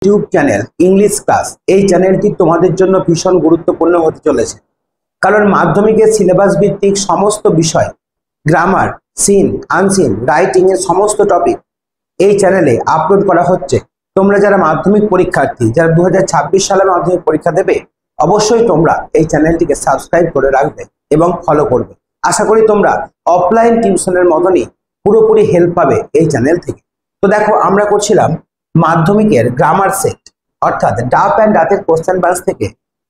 YouTube channel English class, এই চ্যানেলটি তোমাদের জন্য ভীষণ গুরুত্বপূর্ণ হতে চলেছে। কারণ মাধ্যমিকের সিলেবাস ভিত্তিক সমস্ত বিষয়, গ্রামার, সিন, আনসিন, রাইটিং এর সমস্ত টপিক এই চ্যানেলে আপলোড করা হচ্ছে। তোমরা যারা মাধ্যমিক পরীক্ষার্থী, যারা 2026 সালে মাধ্যমিক পরীক্ষা দেবে, অবশ্যই তোমরা এই চ্যানেলটিকে সাবস্ক্রাইব করে রাখবে এবং ফলো করবে। আশা করি তোমরা অফলাইন টিউশনের মতনই পুরোপুরি হেল্প পাবে এই চ্যানেল থেকে। তো দেখো, আমরা করছিলাম মাধ্যমিকের গ্রামার সেট, অর্থাৎ ডাপ অ্যান্ড ডাতের কোশ্চেন ব্যাংক থেকে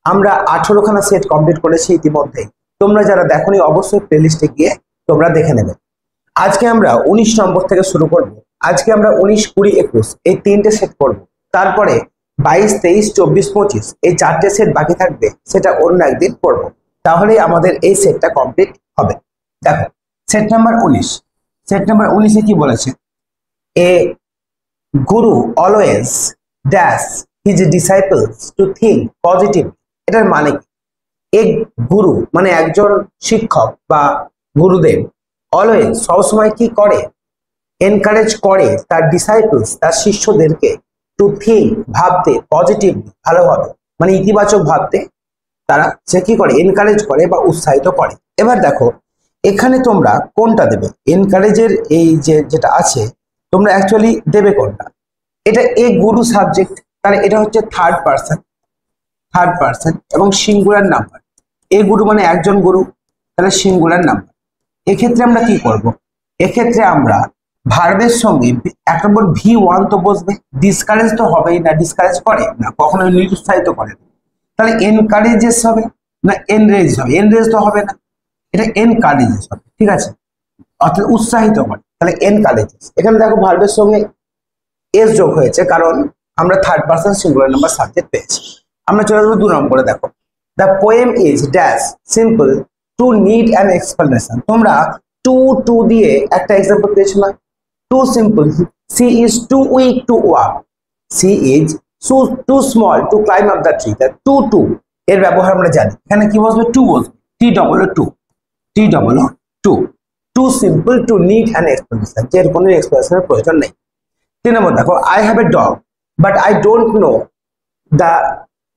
আমরা 18খানা সেট কমপ্লিট করেছি ইতিমধ্যে। তোমরা যারা দেখোনি অবশ্যই প্লেলিস্টে গিয়ে তোমরা দেখে নেবে। আজকে আমরা 19 নম্বর থেকে শুরু করব। আজকে আমরা 19, 20, 21 এই তিনটে সেট করব। তারপরে 22, 23, 24, 25 এই চারটে সেট বাকি থাকবে, সেটা অন্য একদিন করব। তাহলেই আমাদের এই সেটটা কমপ্লিট হবে। দেখো, সেট নাম্বার 19। সেট নাম্বার 19-এ কি বলেছে? এ গুরু always dash his disciples to think positive. এটার মানে কি? এক গুরু মানে একজন শিক্ষক বা গুরুদেব অলওয়েজ সবসময় কি করে? এনকারেজ করে তার ডিসাইপলস, তার শিষ্যদেরকে টু থিঙ্ক ভাবতে, পজিটিভ ভালোভাবে, মানে ইতিবাচক ভাবতে তারা সে কি করে? এনকারেজ করে বা উৎসাহিত করে। এবার দেখো, এখানে তোমরা কোনটা দেবে? এনকারেজের এই যেটা আছে, তোমরা অ্যাকচুয়ালি দেবে কোনটা? এটা এ গুরু সাবজেক্ট, তাহলে এটা হচ্ছে থার্ড পার্সন এবং সিঙ্গুলার নাম্বার। এ গুরু মানে একজন গুরু, তাহলে সিঙ্গুলার নাম্বার। এক্ষেত্রে আমরা কি করব? এক্ষেত্রে আমরা ভার্বের সঙ্গে 1 নম্বর V1 তো বসবে। ডিসকারেজ তো হবেই না, ডিসকারেজ করে না, কখনো নিরুৎসাহিত করে না। তাহলে এনকারেজেস হবে না এনরেজ হবে? এনরেজ তো হবে না, এটা এনকারেজেস হবে। ঠিক আছে, অর্থাৎ উৎসাহিত করে, তাহলে এনকারেজেস। এখানে দেখো ভার্বের সঙ্গে এস যোগ হয়েছে, কারণ আমরা third person singular number subject পেয়েছি। আমরা চলে যাবো 2 নম্বরে। দেখো, the poem is dash simple to need an explanation. তোমরা টু দিয়ে একটা এক্সাম্পল পেয়েছো না? Too simple. She is too weak to walk, she is too small to climb up the tree. Too এর ব্যবহার আমরা জানি। এখানে কি বসবে? টু বসবে। Too simple to need an explanation, যে এর কোনো এক্সপ্লেনেশনের প্রয়োজন নেই। 3 নম্বর দেখো, I have a dog but I don't know the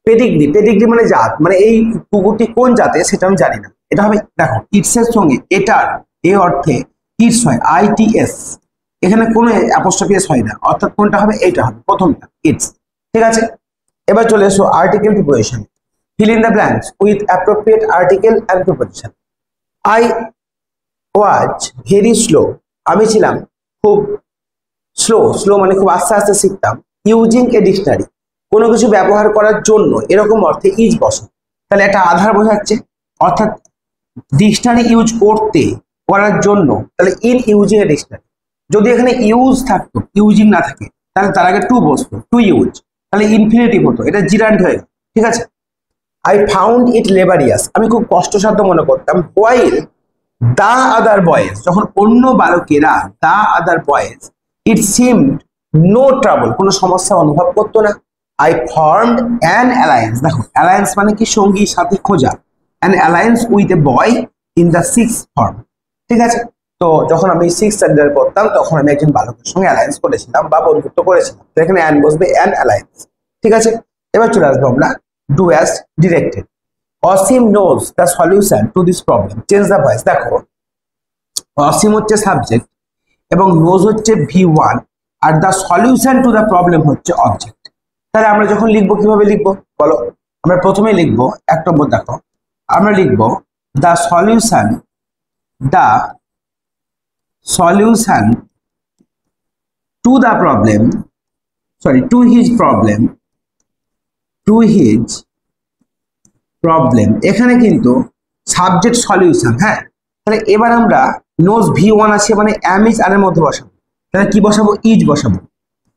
pedigree. Pedigree মানে জাত, মানে এই কুকুরটি কোন জাতে সেটা আমি জানি না। এটা হবে, দেখো, ইটস এর সঙ্গে এটার এ অর্থে ইটস হয়, ITS। এখানে কোনো অ্যাপোস্ট্রফি এস হয় না, অর্থাৎ কোনটা হবে? এইটা হবে প্রথমটা, ইটস। ঠিক আছে, এবার চলে এসো article preposition. Feel in the blanks with appropriate article and preposition. I was very slow, আমি ছিলাম খুব স্লো মানে খুব আস্তে আস্তে শিখতাম। ইউজিং এ ডিকশনারি, কোনো কিছু ব্যবহার করার জন্য, এরকম অর্থে ইজ বসে। তাহলে একটা আধার বোঝাচ্ছে, অর্থাৎ ডিকশনারি ইউজ করার জন্য, তাহলে ইন ইউজিং এ ডিকশনারি। যদি এখানে ইউজ থাকতো, ইউজিং না থাকে, তাহলে তার আগে টু বসতো, টু ইউজ, তাহলে ইনফিনিটিভ হতো, এটা জিরান্ড হয়ে গেল। ঠিক আছে, আই ফাউন্ড ইট লেবারিয়াস, আমি খুব কষ্টসাধ্য মনে করতাম। হোয়াইল দ্য আদার বয়েজ, যখন অন্য বালকেরা, the other boys, it seemed no trouble, কোনো সমস্যা অনুভব করতো না। আই ফর্মড অ্যান অ্যালায়েন্স, দেখো অ্যালায়েন্স মানে কি? সঙ্গী সাথী খোঁজা। An alliance with a boy in the 6th form. ঠিক আছে, তো যখন আমি 6th স্ট্যান্ডার্ডে পড়তাম, তখন আমি একজন বালকের সঙ্গে অ্যালায়েন্স করেছিলাম বা বন্ধুত্ব করেছিলাম। তো এখানে অ্যান বসবে, অ্যান অ্যালায়েন্স। ঠিক আছে, এবার চলে আসবো আমরা do as directed. Asim knows the solution to this problem, change the voice. দেখো, অসীম হচ্ছে সাবজেক্ট এবং নোজ হচ্ছে V1, are the solution to the problem হচ্ছে অবজেক্ট। তাহলে আমরা যখন লিখবো কিভাবে লিখবো বলো? আমরা প্রথমে লিখবো 1 নম্বর, দেখো আমরা লিখবো the solution to the problem, sorry to his problem. এখানে কিন্তু সাবজেক্ট সলিউশন। হ্যাঁ, তাহলে এবার আমরা নোজ V1 আছে, মানে অ্যাম ইজ আর এর মধ্যে বসাবো। তাহলে কি বসাবো? ইজ বসাবো।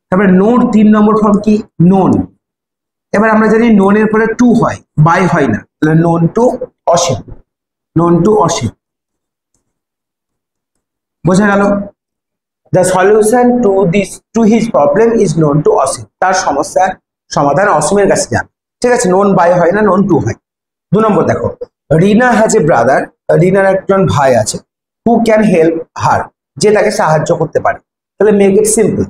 তারপরে নোর 3 নম্বর ফর্ম কি? নোন। এবার আমরা জানি নোনের পরে টু হয়, বাই হয় না, তাহলে নোন টু অসীম। বোঝা গেল? The solution to his problem is known to Asim, তার সমস্যার সমাধান অসীমের কাছে যান। ঠিক আছে, নোন বাই হয় না, নোন টু হয়। 2 নম্বর দেখো, রিনা হ্যাজ এ ব্রাদার, রিনার একজন ভাই আছে। হু ক্যান হেল্প হার, যে তাকে সাহায্য করতে পারে। তাহলে মেক ইট সিম্পল,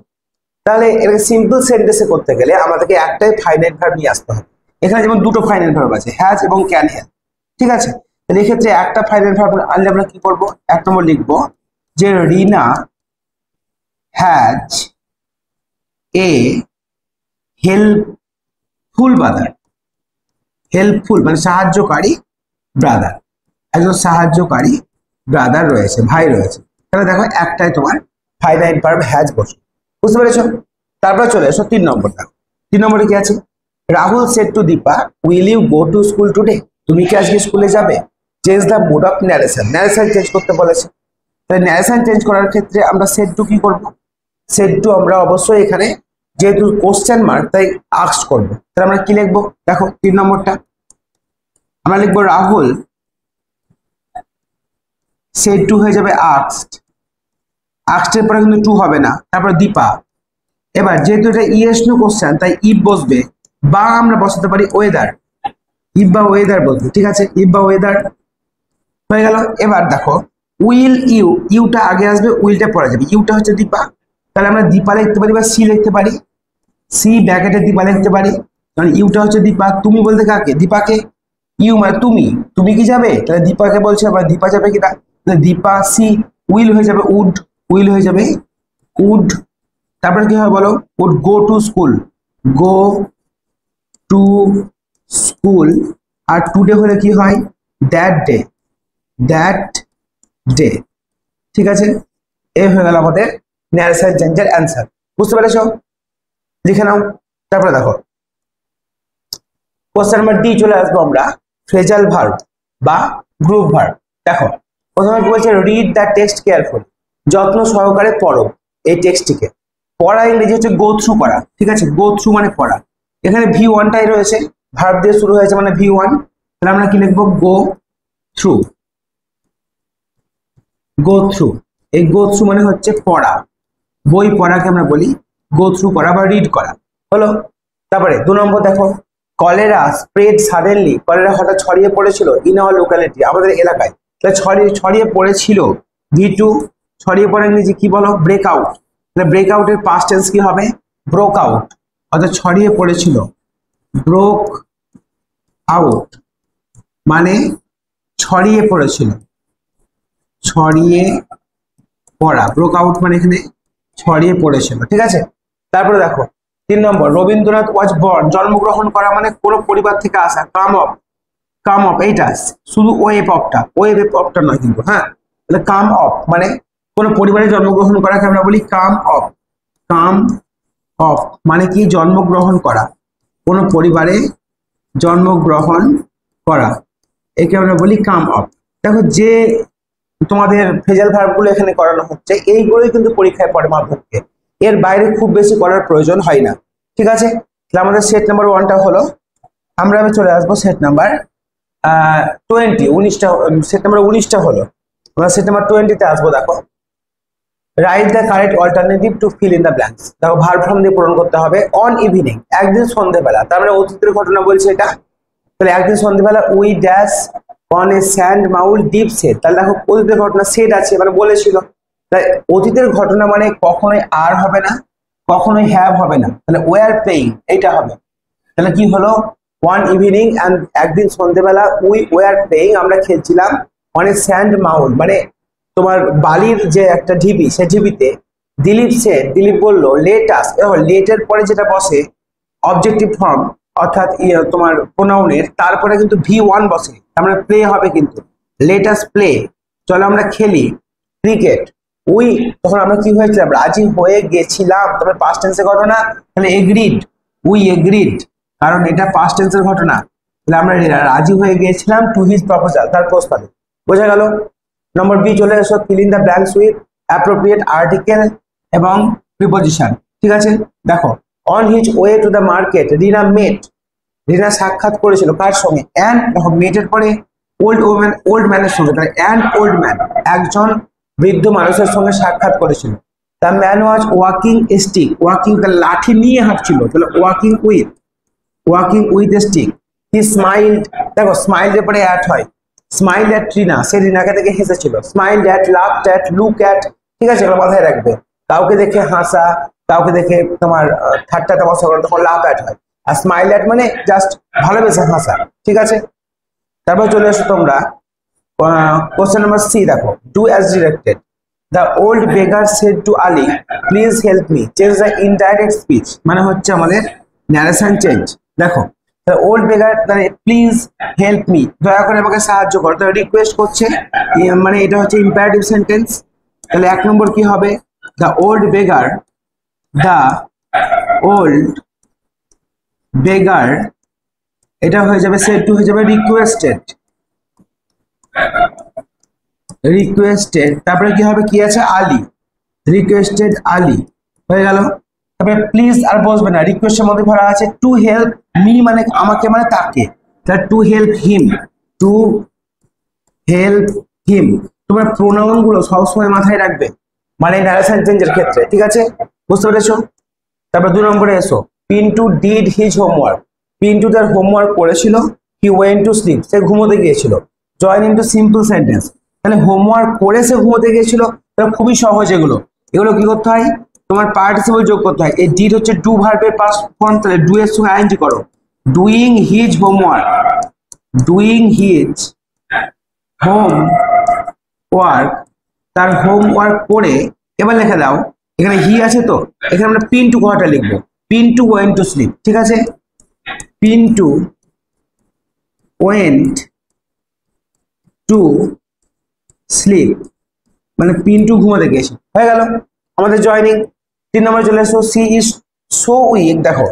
তাহলে এটাকে সিম্পল সেন্টেন্সে করতে গেলে আমাদেরকে একটাই ফাইনাইট ভার্ব নিয়ে আসতে হবে। এখানে যেমন দুটো ফাইনাইট ভার্ব আছে, হ্যাজ এবং ক্যান হ্যাভ, ঠিক আছে। তাহলে এক্ষেত্রে একটা ফাইনাইট ভার্ব আনলে আমরা কি করব, এক নম্বর লিখবো যে Rina has a helpful brother. Helpful মানে সাহায্যকারী ব্রাদার, একজন সাহায্যকারী ব্রাদার রয়েছে, ভাই রয়েছে। তাহলে দেখো একটাই তোমার ফাইনাইট ভার্ব হ্যাজ বসে, বুঝতে পেরেছো। তারপরে চলে এসো 3 নম্বর। দেখো 3 নম্বরে কি আছে, Rahul said to Dipa will you go to school today, তুমি কি আজকে স্কুলে যাবে। Change the mode of narration, narration change করতে বলেছে। তাহলে ন্যারেশন চেঞ্জ করার ক্ষেত্রে আমরা সেড টু কি করব, সেড টু আমরা অবশ্যই এখানে যেহেতু কোশ্চেন মার্ক তাই আস্কড করব। তাহলে আমরা কি লিখবো, দেখো 3 নম্বরটা আমরা লিখবো রাহুল সেড টু হয়ে যাবে আস্কড, আস্কডের পরে কিন্তু টু হবে না, তারপর দীপা। এবার যেহেতু এটা ইয়েস নো কোশ্চেন তাই ইফ বসবে, বা আমরা বসাতে পারি ওয়েদার, ইফ বা ওয়েদার বসবে, ঠিক আছে, ইফ বা ওয়েদার হয়ে গেল। এবার দেখো উইল ইউ, ইউটা আগে আসবে, উইলটা পরে যাবে, ইউটা হচ্ছে দীপা, তাহলে আমরা দীপা লিখতে পারি বা সি লিখতে পারি, সি ব্র্যাকেটে দীপা লিখতে পারি, কারণ ইউটা হচ্ছে দীপা। তুমি বলতে কাকে, দীপাকে, ইউ মানে তুমি, তুমি কি যাবে, তাহলে দীপাকে বলছে, আবার দীপা যাবে কিনা, তাহলে দীপা সি, উইল হয়ে যাবে উড, উইল হয়ে যাবে উড, তারপরে কি হয় বলো, would go to school, go to school, আর টুডে হলে কি হয় দ্যাট ডে, দ্যাট ডে, ঠিক আছে। এই হয়ে গেল আমাদের ন্যারেশন চেঞ্জের অ্যান্সার, বুঝতে পেরেছো, লিখে নাও। তারপরে দেখো কোশ্চেন নাম্বার ডি চলে আসবো আমরা, ফ্রেজাল ভার্ব বা গ্রুপ ভার্ব। দেখো প্রথমে কি বলছে, রিড দ্য টেক্সট কেয়ারফুল, যত্ন সহকারে পড়ো এই টেক্সটটিকে। পড়া ইংরেজি হচ্ছে গো থ্রু করা, ঠিক আছে, গো থ্রু মানে পড়া। এখানে ভি ওয়ানটাই রয়েছে, ভার্ব দিয়ে শুরু হয়েছে মানে ভি ওয়ান, তাহলে আমরা কি লিখবো, গো থ্রু, গো থ্রু। এই গো থ্রু মানে হচ্ছে পড়া, বই পড়াকে আমরা বলি গো থ্রু করা বা রিড করা, হলো। তারপরে 2 নম্বর দেখো, কলেরা স্প্রেড সাডেনলি, কলেরা হঠাৎ ছড়িয়ে পড়েছিল ইন আওয়ার লোকালিটি, আমাদের এলাকায়। তাহলে ছড়িয়ে পড়েছিল, ভি টু, ছড়িয়ে পড়ে ইংরেজি কি বলো, ব্রেক আউট। তাহলে ব্রেক আউটের পাস্ট টেন্স কি হবে, ব্রোক আউট, অর্থাৎ ছড়িয়ে পড়েছিল, ব্রোক আউট মানে ছড়িয়ে পড়েছিল, ছড়িয়ে পড়া, ব্রোক আউট মানে এখানে ছড়িয়ে পড়েছিল, ঠিক আছে। তারপরে দেখো 3 নম্বর, রবীন্দ্রনাথ ওয়াজ বর্ন, জন্মগ্রহণ করা মানে কোন পরিবার থেকে আসা, কাম অফ, কাম অফ এইটা শুধু ওয়েব অফটা, ওয়েব অফটা নয় কিন্তু, হ্যাঁ। তাহলে কাম অফ মানে কোন পরিবারে জন্মগ্রহণ করাকে আমরা বলি কাম অফ, কাম অফ মানে কি, জন্মগ্রহণ করা, কোন পরিবারে জন্মগ্রহণ করা, একে আমরা বলি কাম অফ। দেখো যে তোমাদের ফ্রেজাল ভার্বগুলো এখানে করানো হচ্ছে এইগুলোই কিন্তু পরীক্ষায় পড়ে মাধ্যমিকে, এর বাইরে খুব বেশি করার প্রয়োজন হয় না, ঠিক আছে। তাহলে আমাদের সেট নাম্বার 1টা হলো, আমরা চলে আসবো সেট নাম্বার 19টা, সেট নাম্বার 19টা হলো, আমরা সেট নাম্বার 20তে আসবো। দেখো right the correct alternative to fill in the blanks, দেখো ভার্ব ফর্ম দিয়ে পূরণ করতে হবে। অন ইভিনিং একদিন সন্ধ্যেবেলা, তার মানে অতীতের ঘটনা বলছে এটা, তাহলে একদিন সন্ধ্যেবেলা we dash on a sand maul deep set, তাহলে দেখো অতীতের ঘটনা সেট আছে মানে বলেছিল, তাই অতীতের ঘটনা মানে কখনোই আর হবে না, কখনোই হ্যাভ হবে না, তাহলে ওয়ার প্লেইং এইটা হবে। তাহলে কি হলো, ওয়ান ইভিনিং অ্যান্ড একদিন সন্ধ্যেবেলা উই ওয়ার প্লেইং, আমরা খেলছিলাম, অন এ স্যান্ড মাউল মানে তোমার বালির যে একটা ঢিবি, সে ঢিবিতে। দিলীপ সেড, দিলীপ বললো লেট আস, লেটের পরে যেটা বসে অবজেক্টিভ ফর্ম অর্থাৎ তোমার প্রোনাউনের, তারপরে কিন্তু ভি ওয়ান বসে, আমরা প্লে হবে কিন্তু, লেট আস প্লে, চলো আমরা খেলি ক্রিকেট। উই তখন আমরা কি হয়েছিলাম, রাজি হয়ে গেছিলাম, তবে পাস্ট টেন্সের ঘটনা, তাহলে এগ্রিড, উই এগ্রিড, কারণ এটা পাস্ট টেন্সের ঘটনা, তাহলে আমরা রাজি হয়ে গিয়েছিলাম টু হিজ প্রপোজাল, তার প্রস্তাবে, বোঝা গেল। নম্বর বি চলে এসো, fill in the blanks with appropriate article এবং প্রিপোজিশন, ঠিক আছে। দেখো on his way to the market Rina met, Rina সাক্ষাৎ করেছিল কার সঙ্গে, অ্যান্ড দেখো মেটের পরে ওল্ড ওম্যান, ওল্ড ম্যানের সঙ্গে, তাহলে অ্যান্ড ওল্ড ম্যান একজন বৃদ্ধ মানুষের সঙ্গে সাক্ষাৎ করেছিল। The man was walking stick, walking তাহলে লাঠি নিয়ে হাঁটছিল, তাহলে ওয়াকিং উইথ স্টিক। হি স্মাইলড, দেখো স্মাইলের পরে অ্যাট হয়, স্মাইল অ্যাট রিনা, সে রিনাকে দেখে হেসেছিল, smile at, loved at, look at, ঠিক আছে, এগুলো মাথায় রাখবে। কাউকে দেখে হাসা, কাউকে দেখে তোমার ঠাট্টা তামাশা করো তখন লাভ অ্যাট হয়, আর স্মাইল অ্যাট মানে জাস্ট ভালোবেসে হাসা, ঠিক আছে। তারপর চলে এসো তোমরা কোশ্চেন নাম্বার সি দেখো, do as directed. The old বেগার said to Ali please help me, change the indirect speech, মানে হচ্ছে আমাদের ন্যারেশন চেঞ্জ। দেখো ওল্ড বেগার মানে প্লিজ হেল্প মি, দয়া করে আমাকে সাহায্য করো, তো রিকোয়েস্ট করছে, মানে এটা হচ্ছে ইম্পারেটিভ সেন্টেন্স। তাহলে এক নম্বর কি হবে, দ্য ওল্ড বেগার, দ্য ওল্ড বেগার, এটা হয়ে যাবে সেড টু হয়ে যাবে রিকোয়েস্টেড, রিকোয়েস্টেড, তারপরে কি হবে, কি আছে আলী, রিকোয়েস্টেড আলী হয়ে গেল। তারপরে প্লিজ আর বসবে না, রিকোয়েস্টের মধ্যে ভরা আছে টু হেল্প মি মানে আমাকে মানে তাকে, তাহলে to help him, to help him. তোমরা প্রোনাউন গুলো সবসময় মাথায় রাখবে, মানে ন্যারেশন চেঞ্জের ক্ষেত্রে, ঠিক আছে, বুঝতে পেরেছো। তারপর 2 নম্বরে এসো, Pintu did his homework, Pintu তার হোমওয়ার্ক করেছিল, হি ওয়েন্ট টু স্লিপ, সে ঘুমোতে গিয়েছিল। জয়েন ইনটু সিম্পল সেন্টেন্স, তাহলে হোমওয়ার্ক করে সে ঘুমোতে গিয়েছিল, তাহলে খুবই সহজ এগুলো। এগুলো কি করতে হয়, তোমার পার্টিসিপল যোগ করতে হয়। এই ডিড হচ্ছে ডু ভার্বের পাস্ট ফর্ম, তাহলে ডু এর সঙ্গে আইএনজি করো, doing his homework, doing his homework, তার হোমওয়ার্ক করে। এবার লিখে দাও, এখানে হি আছে তো, এখানে আমরা পিন্টু কথাটা লিখবো, পিন্টু ওয়েন্ট টু স্লিপ, ঠিক আছে, পিন্টু ওয়েন্ট টু স্লিপ মানে পিন্টু ঘুমোতে গেছে, হয়ে গেল আমাদের জয়নিং। 3 নম্বরে চলে এসো, সি ইজ সো উইক, দেখো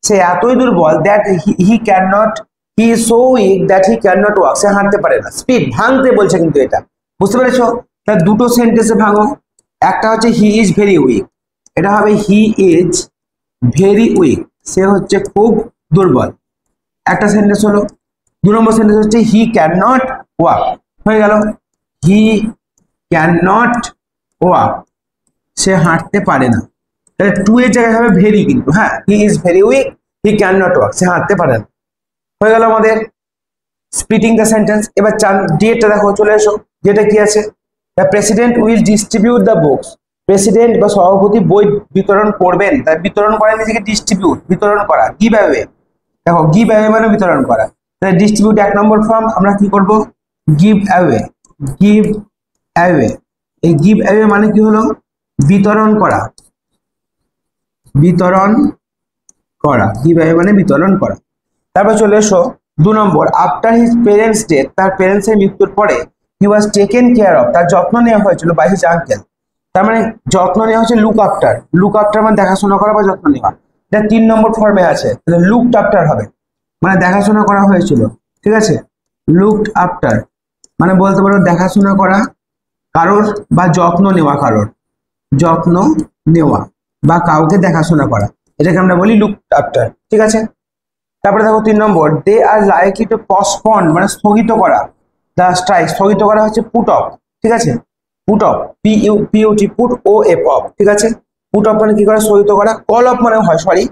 সে এতই দুর্বল that he can not, he is so weak that he can not walk, সে হাঁটতে পারে না। স্পিড ভাঙতে বলছে কিন্তু এটা, বুঝতে পেরেছো। তাহলে দুটো সেন্টেন্সে ভাঙো, একটা হচ্ছে হি ইজ ভেরি উইক, এটা হবে হি ইজ ভেরি উইক, সে হচ্ছে খুব দুর্বল, একটা সেন্টেন্স হলো। 2 নম্বর সেন্টেন্স হচ্ছে হি ক্যান নট ওয়াক, হয়ে গেল, হি ক্যান নট ওয়াক, সে হাঁটতে পারে না। তাহলে টু এর জায়গায় হবে ভেরি, কিন্তু হ্যাঁ, he is very weak, he can not walk, সে হাঁটতে পারে না, হয়ে গেল আমাদের স্প্লিটিং দ্য সেন্টেন্স। এবার ডিএটা দেখো, চলে এসো, যেটা কি আছে, the president will distribute the books, president বা সভাপতি বই বিতরণ করবেন, তাই বিতরণ করা নিজেকে ডিস্ট্রিবিউট, বিতরণ করা, গিভ অ্যাওয়ে, দেখো গিভ অ্যাওয়ে মানে বিতরণ করা, তাহলে ডিস্ট্রিবিউট 1 নম্বর ফর্ম, আমরা কি করব, গিভ অ্যাওয়ে, গিভ অ্যাওয়ে। এই গিভ অ্যাওয়ে মানে কি হলো, বিতরণ করা, বিতরণ করা, গিভ অ্যাওয়ে মানে বিতরণ করা। তারপর চলে এসো 2 নম্বর, আফটার হিজ পেরেন্টস ডেথ, তার প্যারেন্টসের মৃত্যুর পরে, হি ওয়াজ টেকেন কেয়ার অফ, তার যত্ন নেওয়া হয়েছিল, বাই হিজ আঙ্কেল, তার মানে যত্ন নেওয়া হচ্ছে লুক আফটার, লুক আফটার মানে দেখাশোনা করা বা যত্ন নেওয়া, এটা 3 নম্বর ফর্মে আছে, তাহলে লুকড আফটার হবে, মানে দেখাশোনা করা হয়েছিল, ঠিক আছে, লুকড আফটার মানে বলতে পারো দেখাশোনা করা কারোর বা যত্ন নেওয়া কারোর, যত্ন নেওয়া বা কাউকে দেখাশোনা করা, এটাকে আমরা বলি লুকড আফটার, ঠিক আছে। তারপরে দেখো 3 নম্বর, দে আর লাইকলি টু পসপন মানে স্থগিত করা, দা স্ট্রাইক, স্থগিত করা হচ্ছে পুট অফ, ঠিক আছে, put off, P U T, put O F off, ঠিক আছে, পুট অফ মানে কি করা, স্থগিত করা, কল অফ মানে হয়, sorry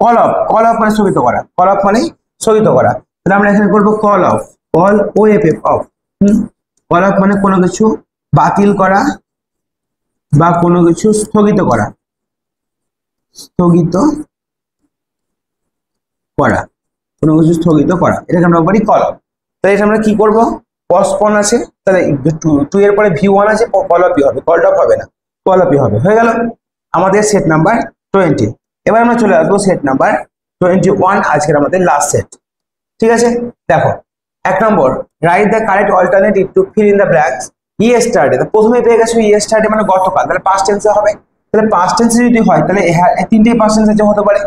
call off, call off মানে স্থগিত করা, কল অফ মানে স্থগিত করা, তাহলে আমরা এখানে করবো call off, call O F F off, call off মানে কোনো কিছু বাতিল করা বা কোনো কিছু স্থগিত করা, স্থগিত করা, কোনো কিছু স্থগিত করা, এটাকে আমরা বলি কল অফ। তাহলে এটা আমরা কি করব, পসপন আছে, তাহলে টু এর পরে ভি1 আছে, কল অফই হবে, কল অফ হবে না, কল অফই হবে, হয়ে গেল আমাদের সেট নাম্বার 20। এবার আমরা চলে আসবো সেট নাম্বার 21, আজকের আমাদের লাস্ট সেট, ঠিক আছে। দেখো 1 নম্বর, right the correct alternative to fill in the blanks, yesterday, প্রথমে পেয়ে গেছো ইয়েস্টারডে মানে গতকাল, তাহলে পাস্ট টেন্সে হবে, তাহলে পাস্ট টেন্সে যদি হয় তাহলে তিনটেই পাস্ট টেন্সে হতে পারে।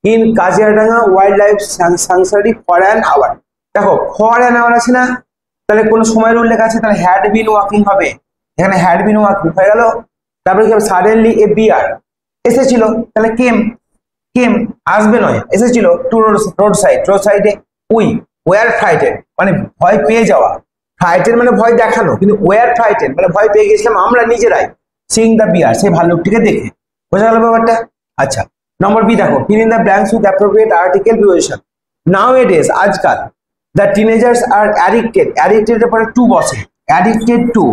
In Kaziranga wildlife sanctuary for an hour, দেখো ফর অ্যান আওয়ার আছে না, তাহলে কোনো সময়ের উল্লেখ আছে, তাহলে হ্যাড বিন ওয়াকিং হবে, এখানে হ্যাড বিন ওয়াকিং হয়ে গেল। তারপরে কি হবে, সাডেনলি এ বিয়ার এসেছিল, তাহলে কেম, কেম আসবে নয়, এসেছিল, টু রোড সাইডে, উই ওয়ার ফ্রাইটেড মানে ভয় পেয়ে যাওয়া, ফ্রাইটেড মানে ভয় দেখানো, কিন্তু ওয়ার ফ্রাইটেড মানে ভয় পেয়ে গেছিলাম আমরা নিজেরাই, সিং দ্য বিয়ার সেই ভাল্লুকটিকে দেখে, বোঝা গেল ব্যাপারটা। আচ্ছা নম্বর বি দেখো, fill in the blanks with appropriate article preposition, nowadays আজকাল, the teenagers are addicted, addicted এর পরে টু বসে, অ্যাডিক্টেড টু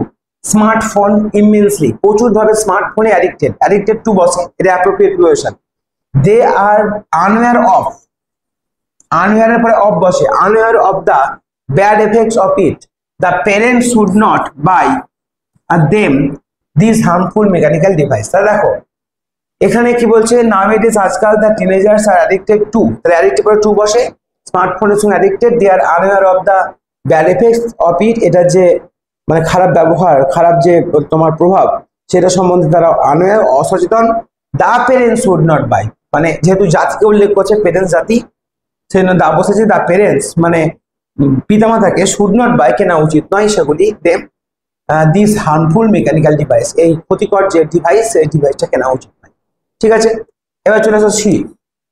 স্মার্টফোন ইমিনসলি, প্রচুর ভাবে স্মার্টফোনে অ্যাডিক্টেড টু বসে, এটা appropriate preposition. They are unaware of, আনওয়্যারের পরে অফ বসে, unaware of the bad effects of it, the parents should not buy them this harmful mechanical device. তাহলে দেখো এখানে কি বলছে, নাওএডেজ আজকাল the teenagers are addicted to, তাহলে অ্যাডিক্টেড পরে টু বসে, স্মার্টফোনের সঙ্গে addicted, they are unaware of the bad effects of it, এটার যে মানে খারাপ ব্যবহার, খারাপ যে তোমার প্রভাব, সেটা সম্বন্ধে তারা আনওয়্যার, অসচেতন। The parents should not buy, মানে যেহেতু জাতিকে উল্লেখ করছে, পেরেন্টস জাতি, সেই জন্য দা বসেছে, দা প্যারেন্টস মানে পিতামাতাকে, শুড নট বাই কেনা উচিত নয় সেগুলি, them this harmful mechanical device, এই ক্ষতিকর যে ডিভাইস, এই ডিভাইসটা কেনা উচিত নয়। ঠিক আছে, এবার চলে আসো সি।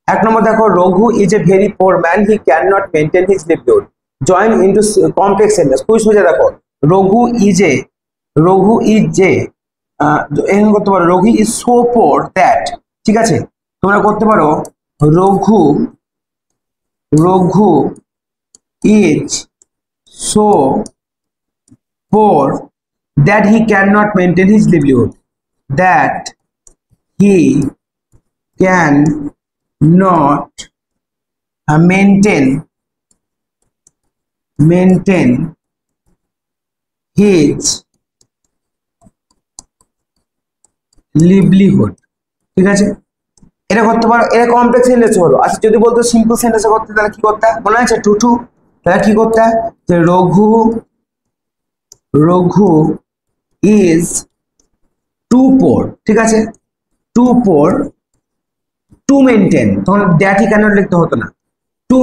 1 নম্বর দেখো, Raghu is a very poor man, he can not maintain his livelihood, join into complex sentence. খুবই সোজা দেখো, রঘু ইজ এ এখানে করতে পারো Raghu is so poor that, ঠিক আছে, তোমরা করতে পারো Raghu is so poor that he cannot maintain his livelihood, that he cannot maintain his livelihood, ঠিক আছে, এটা করতে পারো, এটা কমপ্লেক্স সেন্টেন্স হলো। আচ্ছা যদি বলতো সিম্পল সেন্টেন্সে করতে, তাহলে কি করতে মনে আছে, টু, তাহলে কি করতে, যে রঘু ইজ টু পোর, ঠিক আছে, টু পোর টু মেনটেন, তখন দ্যাট হি ক্যানট লিখতে হতো না, টু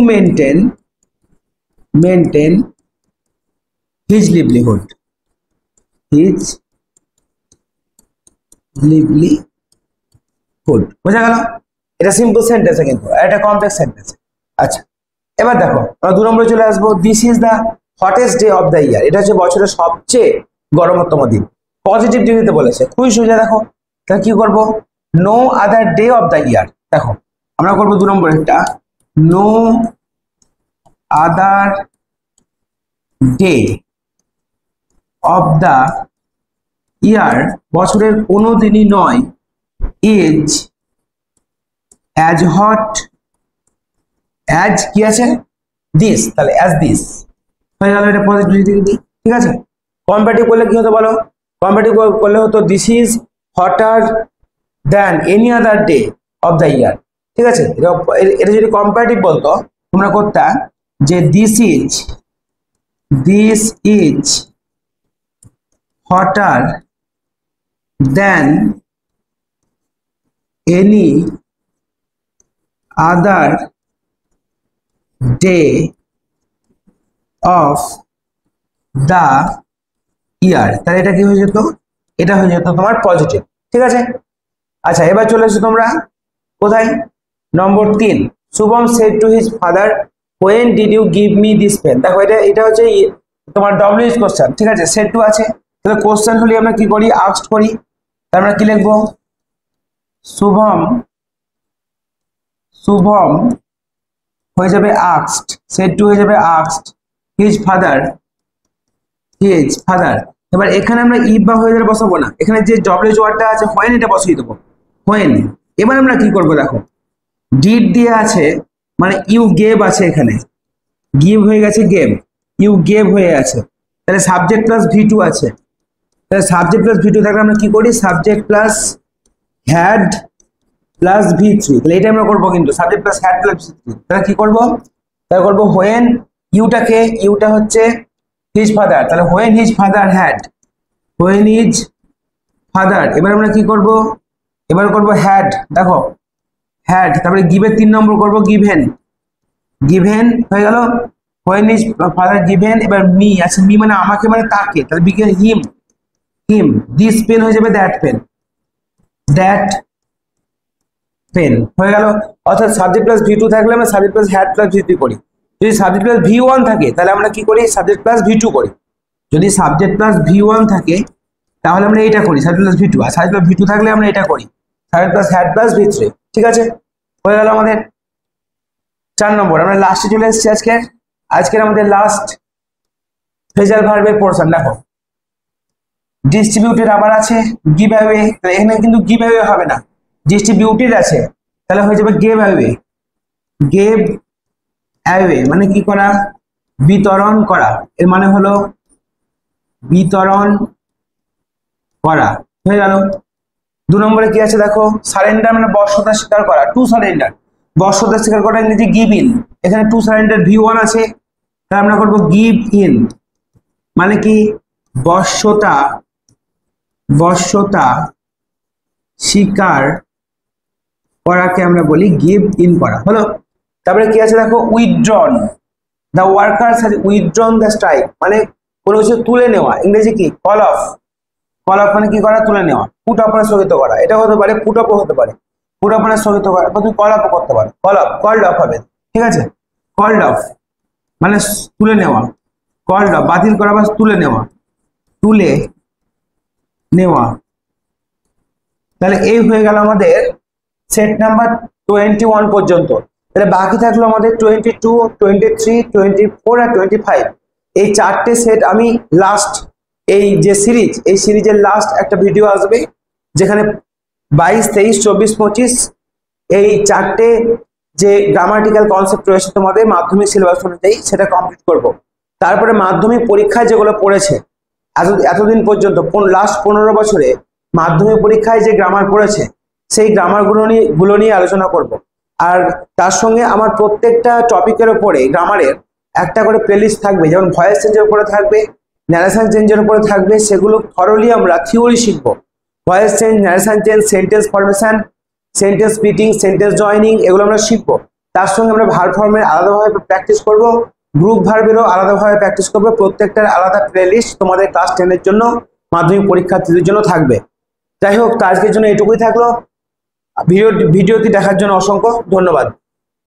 মেনটেন হিজ লিভলিহুড, বোঝা গেল? এটা সিম্পল সেন্টেন্সে, কিন্তু এটা কমপ্লেক্স সেন্টেন্স। আচ্ছা এবার দেখো আমরা 2 নম্বরে চলে আসবো, this is the hottest day of the ইয়ার, এটা হচ্ছে বছরের সবচেয়ে গরমতম দিন। পজিটিভ ডিগ্রিতে বলেছে, খুবই সোজা। দেখো তাহলে কি করবো, no other day of the year, দেখো আমরা করবো 2 নম্বর একটা, no other day of the year, বছরের কোনো দিনই নয়, ইজ অ্যাজ হট অ্যাজ কি আছে দিস, তাহলে অ্যাজ দিস হয়ে গেল, এটা পজিটিভ ডিগ্রি, ঠিক আছে। কম্পারেটিভ করলে কি হতো বলো, কম্পারেটিভ করলে হতো this is hotter than any other day of the year, ঠিক আছে। এটা যদি কম্পারেটিভ বলতো, তোমরা করতে যে this is hotter than any other day of the year, তাহলে এটা কি হয়ে যেত, এটা হয়ে যেত তোমার পজিটিভ, ঠিক আছে। আচ্ছা এবার চলে এসো তোমরা কোথায়, নম্বর 3, Shubham said to his father, when did you give me this pen. দেখো এটা হচ্ছে তোমার ডব্লিউএইচ কোশ্চেন, ঠিক আছে, সেড টু আছে, তাহলে কোশ্চেন হলে আমরা কি করি, আস্কড করি, তাহলে আমরা কি লিখবো, শুভম হয়ে যাবে আস্কড, সেড টু হয়ে যাবে আস্কড হিজ ফাদার, এবার এখানে আমরা ইফ বা হয়ে যাবে বসাবো না, এখানে যে ডব্লিউএইচ ওয়ার্ডটা আছে হোয়েন, এটা বসিয়ে দেবো হোয়েন। এবার আমরা কি করবো, দেখো ডিড দিয়ে আছে মানে ইউ গেভ আছে, এখানে গিভ হয়ে গেছে গেভ, ইউ গেভ হয়ে আছে, তাহলে সাবজেক্ট প্লাস V2 আছে, তাহলে সাবজেক্ট প্লাস V2 থাকলে আমরা কি করি, subject plus had plus V3, তাহলে এটা আমরা করবো, কিন্তু subject plus had plus V3, তাহলে কি করবো, তাহলে করবো হোয়েন, ইউটা হচ্ছে হিজ ফাদার, তাহলে when his father had, when his father, এবার আমরা কি করব, এবার করব হ্যাড, দেখো হ্যাড, তারপরে গিভের 3 নম্বর করবো গিভেন হয়ে গেল, হোয়েন হিজ ফাদার গিভেন, এবার মি আছে, মি মানে আমাকে মানে তাকে, তাহলে বিকেন হিম, দিস পেন হয়ে যাবে দ্যাট পেন হয়ে গেল। অর্থাৎ সাবজেক্ট প্লাস V2 থাকলে আমরা subject plus had plus V3 করি, যদি সাবজেক্ট প্লাস V1 থাকে তাহলে আমরা কি করি, সাবজেক্ট প্লাস V2 করি, যদি সাবজেক্ট প্লাস V1 থাকে তাহলে আমরা এটা করি সাবজেক্ট প্লাস V2, আর সাবজেক্ট প্লাস V2 থাকলে আমরা এটা করি subject plus had plus V3, ঠিক আছে, হয়ে গেল আমাদের 4 নম্বর। আমরা লাস্টে চলে এসেছি আজকের আমাদের লাস্ট ফ্রেজাল ভার্বের পোরশন। দেখো ডিস্ট্রিবিউটেড আবার আছে গিভ অ্যাওয়ে, তাহলে এখানে কিন্তু গিভ অ্যাওয়ে হবে না, ডিস্ট্রিবিউটেড আছে, তাহলে হয়ে যাবে গেভ অ্যাওয়ে। গেভ অ্যাওয়ে মানে কি করা, বিতরণ করা, এর মানে হলো বিতরণ করা, হয়ে গেল। 2 নম্বরে কি আছে দেখো, সারেন্ডার মানে বশ্যতা স্বীকার করা, টু সারেন্ডার, বশ্যতা স্বীকার করা ইংরেজি গিভ ইন, এখানে টু সারেন্ডার V1 আছে, তাহলে আমরা করবো গিভ ইন, মানে কি বশ্যতা স্বীকার করাকে আমরা বলি গিভ ইন করা, হলো। তারপরে কি আছে দেখো, withdrawn, the workers has withdrawn the strike, মানে কোনো কিছু তুলে নেওয়া, ইংরেজি কি কল অফ, কল অফ মানে কি করা, তুলে নেওয়া। পুট অফ মানে স্থগিত করা, এটা হতে পারে পুট অফও হতে পারে, পুট অফ মানে স্থগিত করা, তুমি কল অফও করতে পারো, কল্ড অফ হবে, ঠিক আছে। কল্ড অফ মানে তুলে নেওয়া, কল্ড অফ বাতিল করা বা তুলে নেওয়া, তুলে নেওয়া। তাহলে এই হয়ে গেল আমাদের সেট নাম্বার 21 পর্যন্ত। তাহলে বাকি থাকলো আমাদের 22, 23, 24 আর 25। এই 4টে সেট আমি লাস্ট, এই যে সিরিজ, এই সিরিজের লাস্ট একটা ভিডিও আসবে যেখানে 22, 23, 24, 25 এই 4টে যে গ্রামাটিক্যাল কনসেপ্ট রয়েছে তোমাদের মাধ্যমিক সিলেবাস অনুযায়ী সেটা কমপ্লিট করব। তারপরে মাধ্যমিক পরীক্ষায় যেগুলো পড়েছে এতদিন পর্যন্ত, লাস্ট 15 বছরে মাধ্যমিক পরীক্ষায় যে গ্রামার পড়েছে সেই গ্রামারগুলো নিয়ে আলোচনা করব। আর তার সঙ্গে আমার প্রত্যেকটা টপিকের উপরে গ্রামারের একটা করে প্লেলিস্ট থাকবে, যেমন ভয়েস চেঞ্জের উপরে থাকবে, ন্যারেশন চেঞ্জের উপরে থাকবে, সেগুলো থরলি আমরা থিওরি শিখবো। Voice change, narration change, sentence formation, sentence splitting, sentence joining, এগুলো আমরা শিখবো। তার সঙ্গে আমরা ভার্ব ফর্মের আলাদাভাবে প্র্যাকটিস করব, গ্রুপ ভার্বেরও আলাদাভাবে প্র্যাকটিস করবো। প্রত্যেকটার আলাদা প্লেলিস্ট তোমাদের ক্লাস 10-এর জন্য, মাধ্যমিক পরীক্ষার্থীদের জন্য থাকবে। যাই হোক, তো আজকের জন্য এটুকুই থাকলো। ভিডিওটি দেখার জন্য অসংখ্য ধন্যবাদ।